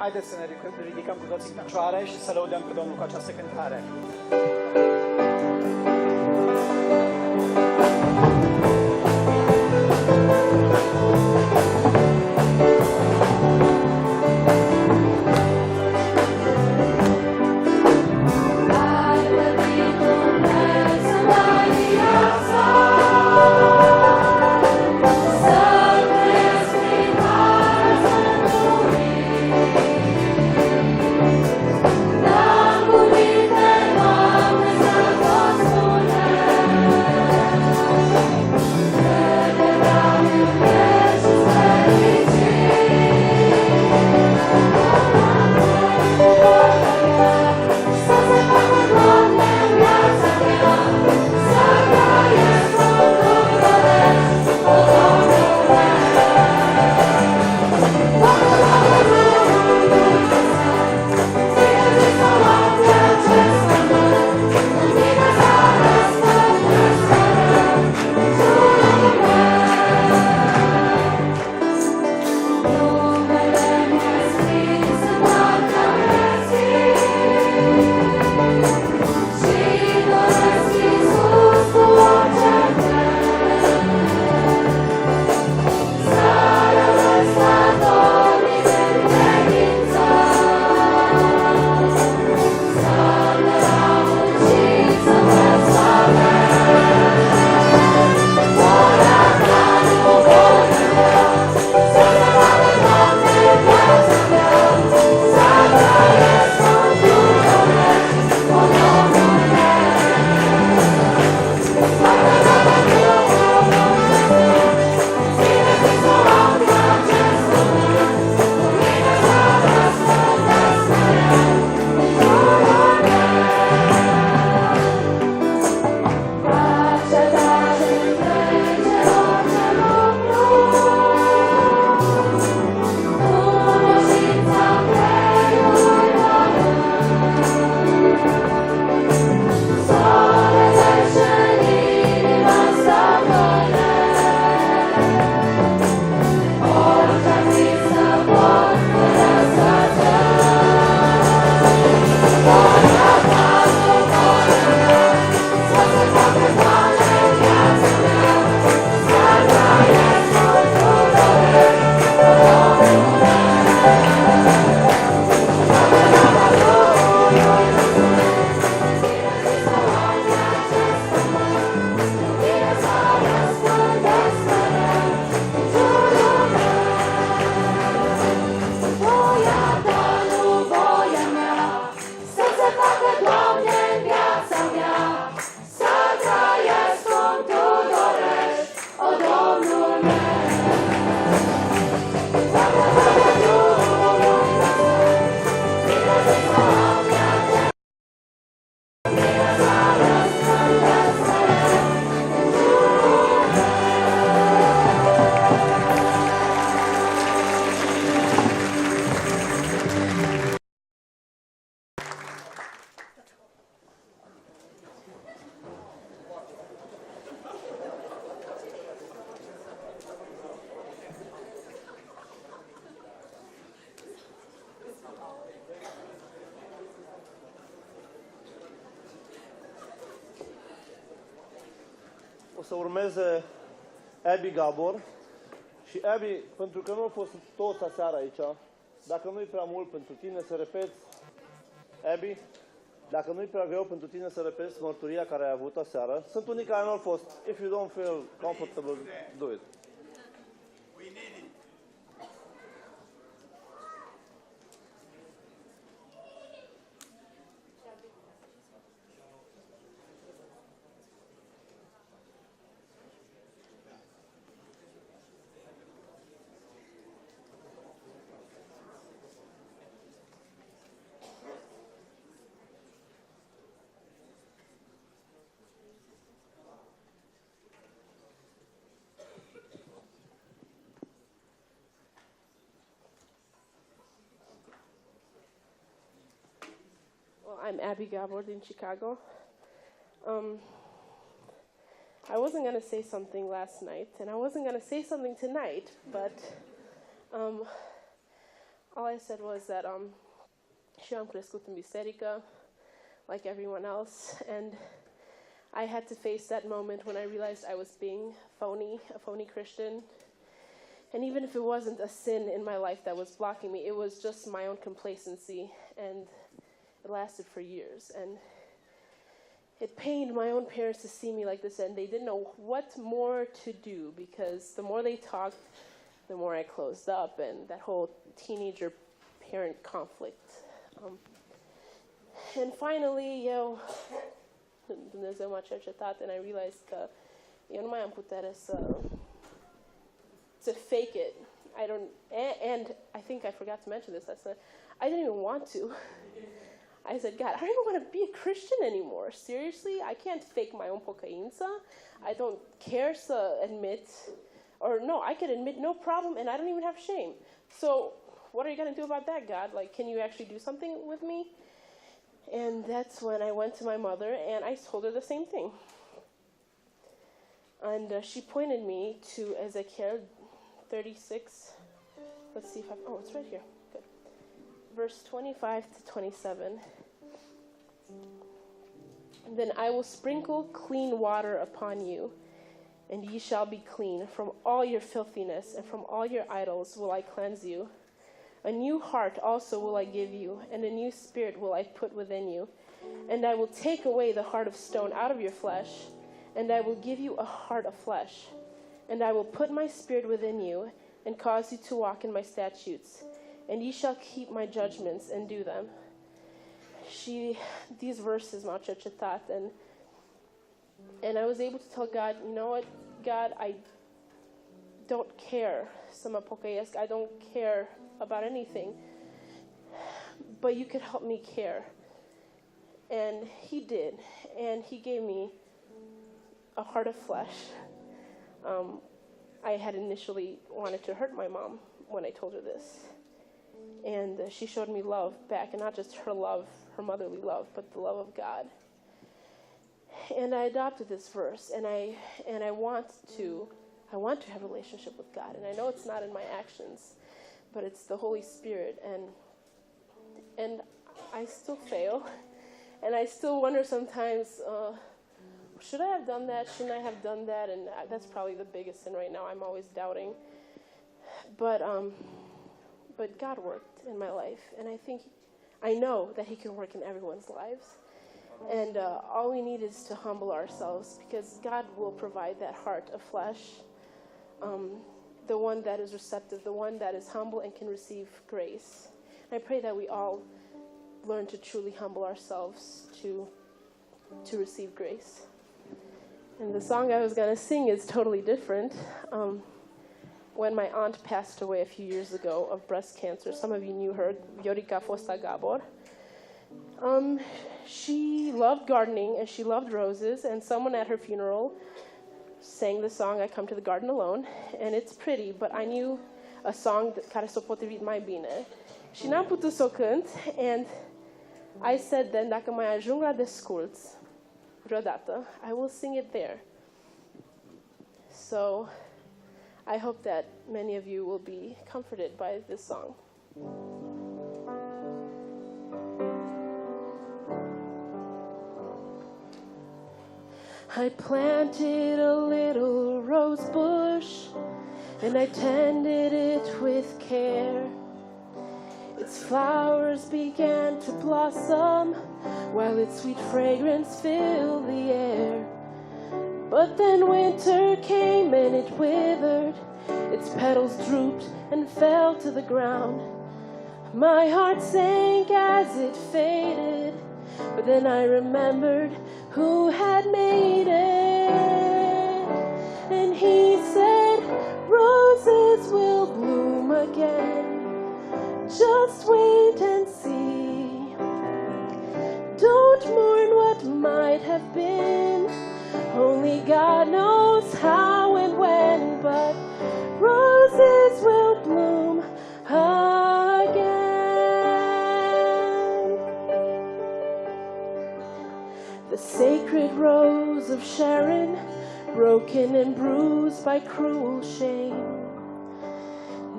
Haideți să ne ridicăm cu toții în picioare și să lăudăm pe Domnul cu această cântare. O să urmeze Abby Gabor. Și Abby, pentru că nu au fost toți aseară aici, dacă nu-i prea mult pentru tine să repeți, Abby, dacă nu-i prea greu pentru tine să repeți mărturia care ai avut aseară, sunt unii care nu au fost. If you don't feel comfortable, do it. I'm Abby Gabor in Chicago. I wasn't going to say something last night, and I wasn't going to say something tonight, but all I said was that și eu am crescut în biserică, like everyone else, and I had to face that moment when I realized I was being a phony Christian. And even if it wasn't a sin in my life that was blocking me, it was just my own complacency, and it lasted for years. And it pained my own parents to see me like this, and they didn't know what more to do, because the more they talked, the more I closed up, and that whole teenager-parent conflict. And finally, Dumnezeu m-a cercetat, and I realized că eu nu mai am putere to fake it. And I think I forgot to mention this. I didn't even want to. I said, God, I don't even want to be a Christian anymore. Seriously, I can't fake my own pocăință. I don't care to admit, or no, I can admit no problem, and I don't even have shame. So what are you going to do about that, God? Like, can you actually do something with me? And that's when I went to my mother, and I told her the same thing. And she pointed me to Ezekiel 36. Let's see if it's right here. Good. Verse 25 to 27. Then I will sprinkle clean water upon you, and ye shall be clean. From all your filthiness and from all your idols will I cleanse you. A new heart also will I give you, and a new spirit will I put within you. And I will take away the heart of stone out of your flesh, and I will give you a heart of flesh. And I will put my spirit within you, and cause you to walk in my statutes. And ye shall keep my judgments and do them. These verses m-au cercetat, and I was able to tell God, you know what, God, I don't care să mă pocăiesc. I don't care about anything, but you could help me care. And he did, and he gave me a heart of flesh. I had initially wanted to hurt my mom when I told her this, and she showed me love back, and not just her love, her motherly love, but the love of God. And I adopted this verse, and I want to have a relationship with God, and I know it's not in my actions, but it's the Holy Spirit, and I still fail, and I still wonder sometimes, should I have done that? Shouldn't I have done that? And that's probably the biggest sin right now. I'm always doubting, but God worked in my life, and I know that He can work in everyone's lives, and all we need is to humble ourselves, because God will provide that heart of flesh. The one that is receptive, the one that is humble and can receive grace. And I pray that we all learn to truly humble ourselves to receive grace. And the song I was going to sing is totally different. When my aunt passed away a few years ago of breast cancer, some of you knew her, Viorica Fosta Gabor. She loved gardening and she loved roses, and someone at her funeral sang the song I Come to the Garden Alone, and it's pretty, but I knew a song care s-o potrivit mai bine. Și n-am putut să o cânt, and I said then, dacă mai ajung la Desculți vreodată, I will sing it there. So I hope that many of you will be comforted by this song. I planted a little rose bush, and I tended it with care. Its flowers began to blossom, while its sweet fragrance filled the air. But then winter came and it withered, its petals drooped and fell to the ground. My heart sank as it faded, but then I remembered who had made it. And He said, roses will bloom again, just wait and see. Don't mourn what might have been, only God knows how and when, but roses will bloom again. The sacred rose of Sharon, broken and bruised by cruel shame,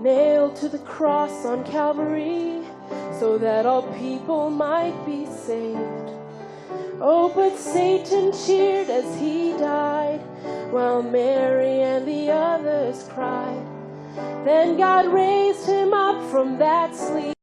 nailed to the cross on Calvary, so that all people might be saved. Oh, but Satan cheered as he died, while Mary and the others cried. Then God raised him up from that sleep.